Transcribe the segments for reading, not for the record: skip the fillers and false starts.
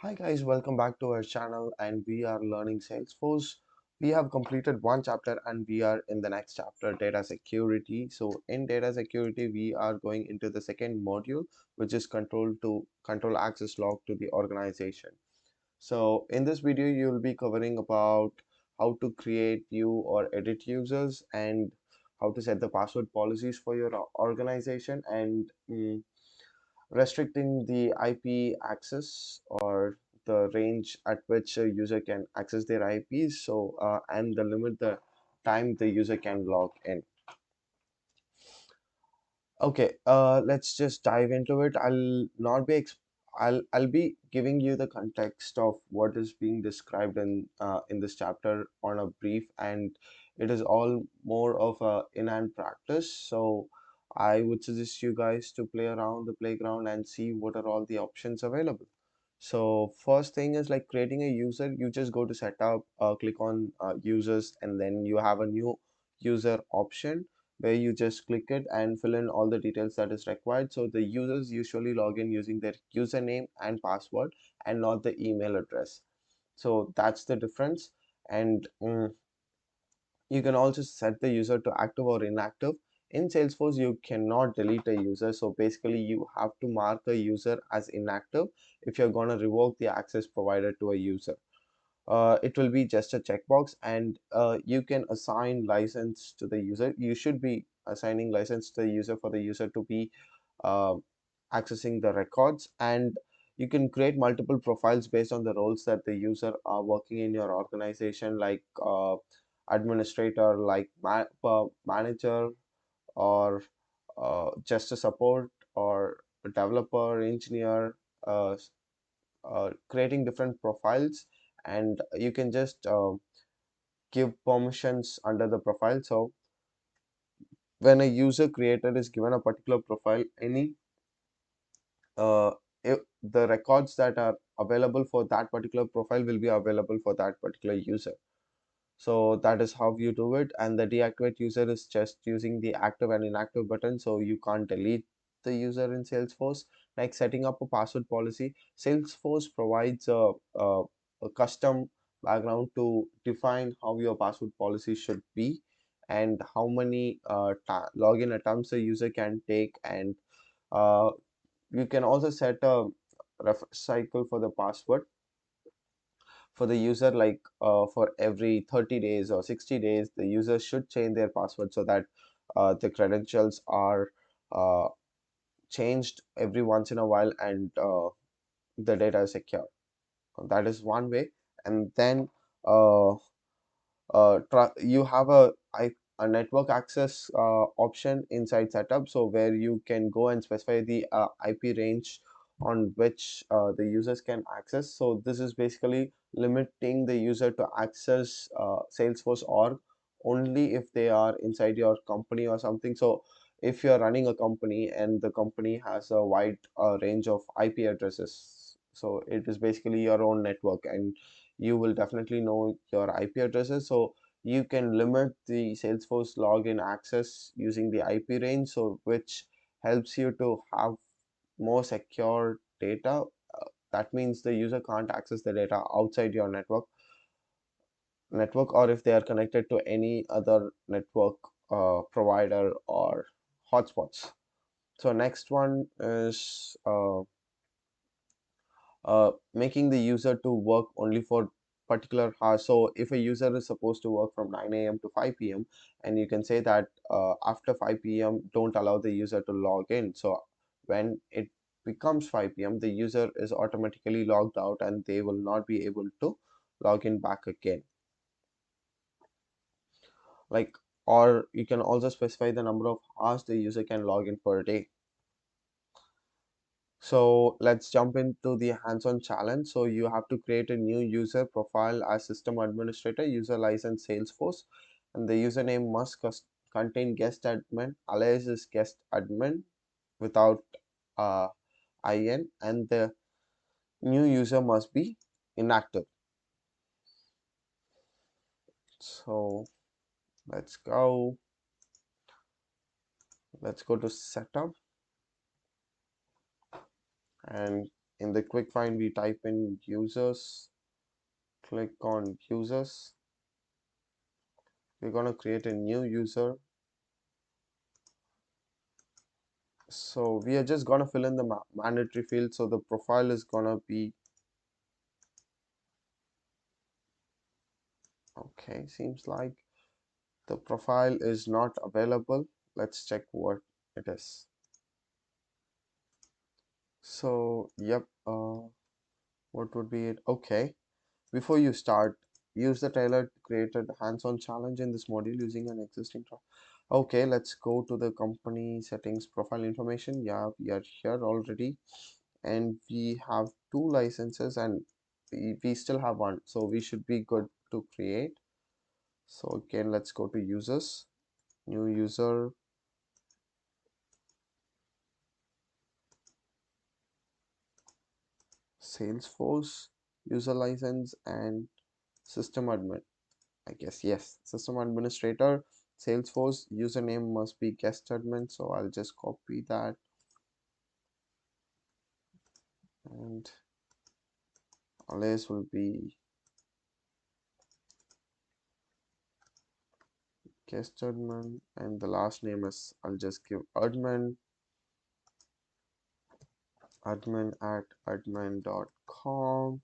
Hi guys, welcome back to our channel and we are learning Salesforce. We have completed one chapter and we are in the next chapter, data security. So in data security, we are going into the second module, which is control access log to the organization. So in this video, you'll be covering about how to create, view or edit users and how to set the password policies for your organization and restricting the IP access or the range at which a user can access their IPs. So and the limit the time the user can log in. Okay, let's just dive into it. I'll be giving you the context of what is being described in this chapter on a brief, and it is all more of a in-hand practice. So I would suggest you guys to play around the playground and see what are all the options available. So first thing is like creating a user. You just go to setup, click on users, and then you have a new user option where you just click it and fill in all the details that is required. So the users usually log in using their username and password and not the email address. So that's the difference. And you can also set the user to active or inactive. In Salesforce, you cannot delete a user. So basically, you have to mark a user as inactive if you're going to revoke the access provided to a user. It will be just a checkbox, and you can assign license to the user. You should be assigning license to the user for the user to be uh, accessing the records, and you can create multiple profiles based on the roles that the user are working in your organization, like administrator, like manager, or just a support, or a developer, engineer, uh, creating different profiles, and you can just give permissions under the profile. So when a user creator is given a particular profile, any uh, if the records that are available for that particular profile will be available for that particular user. So that is how you do it. And the deactivate user is just using the active and inactive button, so you can't delete the user in Salesforce. Like setting up a password policy, Salesforce provides a custom background to define how your password policy should be and how many login attempts a user can take. And uh, you can also set a cycle for the password for the user, like for every 30 days or 60 days the user should change their password so that the credentials are uh, changed every once in a while, and the data is secure. That is one way. And then uh, you have a network access option inside setup, so where you can go and specify the IP range on which the users can access. So this is basically limiting the user to access Salesforce org only if they are inside your company or something. So if you're running a company and the company has a wide range of IP addresses, so it is basically your own network, and you will definitely know your IP addresses. So you can limit the Salesforce login access using the IP range, so which helps you to have more secure data. That means the user can't access the data outside your network, or if they are connected to any other network provider or hotspots. So next one is making the user to work only for particular hours. So if a user is supposed to work from 9 a.m. to 5 p.m., and you can say that after 5 p.m. don't allow the user to log in. So when it becomes 5 p.m., the user is automatically logged out and they will not be able to log in back again. Like, or you can also specify the number of hours the user can log in per day. So let's jump into the hands-on challenge. So you have to create a new user profile as system administrator, user license Salesforce, and the username must contain guest admin, alias is guest admin without uh, IN, and the new user must be inactive. So let's go. Let's go to setup, and In the quick find, we type in users, click on users. We're gonna create a new user. So we are just gonna fill in the mandatory field. So the profile is gonna be, okay, seems like the profile is not available. Let's check what it is. So yep, what would be it? Okay, before you start, use the tailored created hands-on challenge in this module using an existing okay, let's go to the company settings profile information. Yeah, we are here already, and we have two licenses, and we still have one, so we should be good to create. So again, let's go to users, new user, Salesforce, user license, and system admin. I guess yes, system administrator, Salesforce username must be guest admin. So I'll just copy that, and alias will be guest admin, and the last name is, I'll just give admin at admin.com.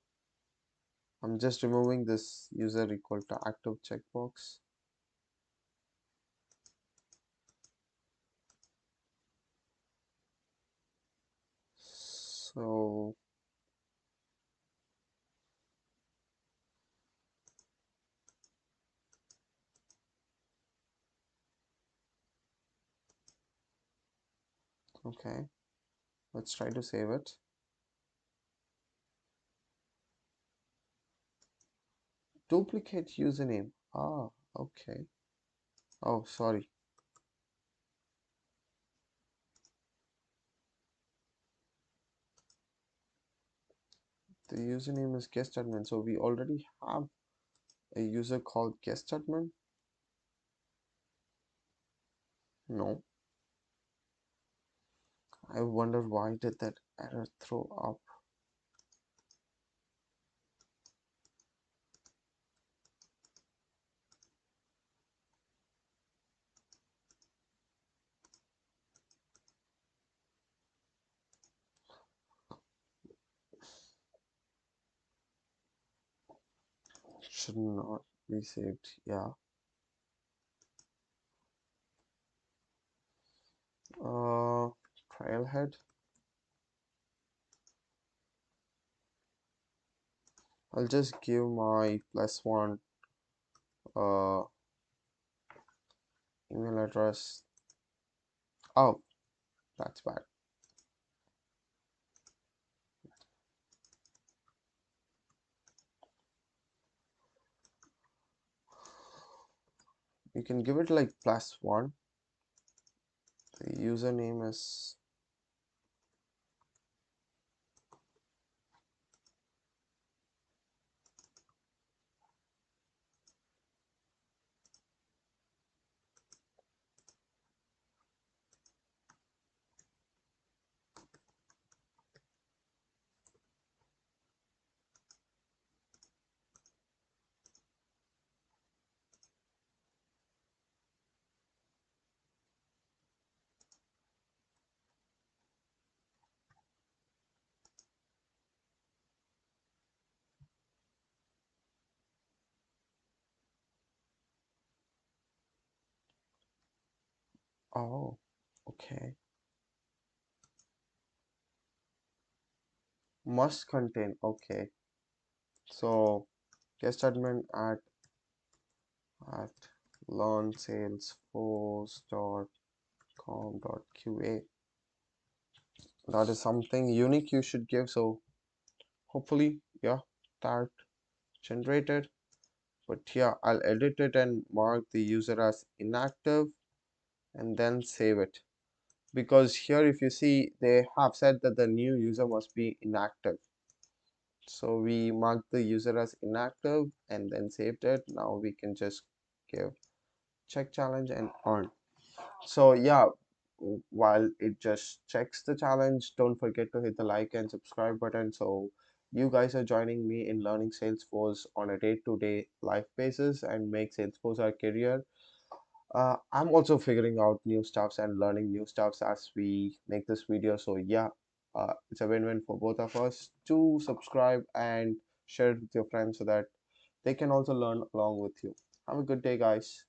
I'm just removing this user equal to active checkbox. So okay, let's try to save it. Duplicate username. Ah, okay. Oh, sorry. The username is guest admin. So we already have a user called guest admin. No. I wonder why did that error throw up. Should not be saved. Yeah. Uh, Trailhead. I'll just give my +1 uh email address. Oh, that's bad. You can give it like +1. The username is, oh, okay. Must contain. Okay. So guest admin at learnsalesforce.com.qa. That is something unique you should give. So hopefully, yeah, that generated. But yeah, I'll edit it and mark the user as inactive and then save it. Because here, if you see, they have said that the new user must be inactive. So we marked the user as inactive and then saved it. Now we can just give check challenge and on. So yeah, while it just checks the challenge, don't forget to hit the like and subscribe button so you guys are joining me in learning Salesforce on a day-to-day life basis and make Salesforce our career. I'm also figuring out new stuffs and learning new stuffs as we make this video. So yeah, it's a win-win for both of us. To subscribe and share it with your friends so that they can also learn along with you. Have a good day, guys.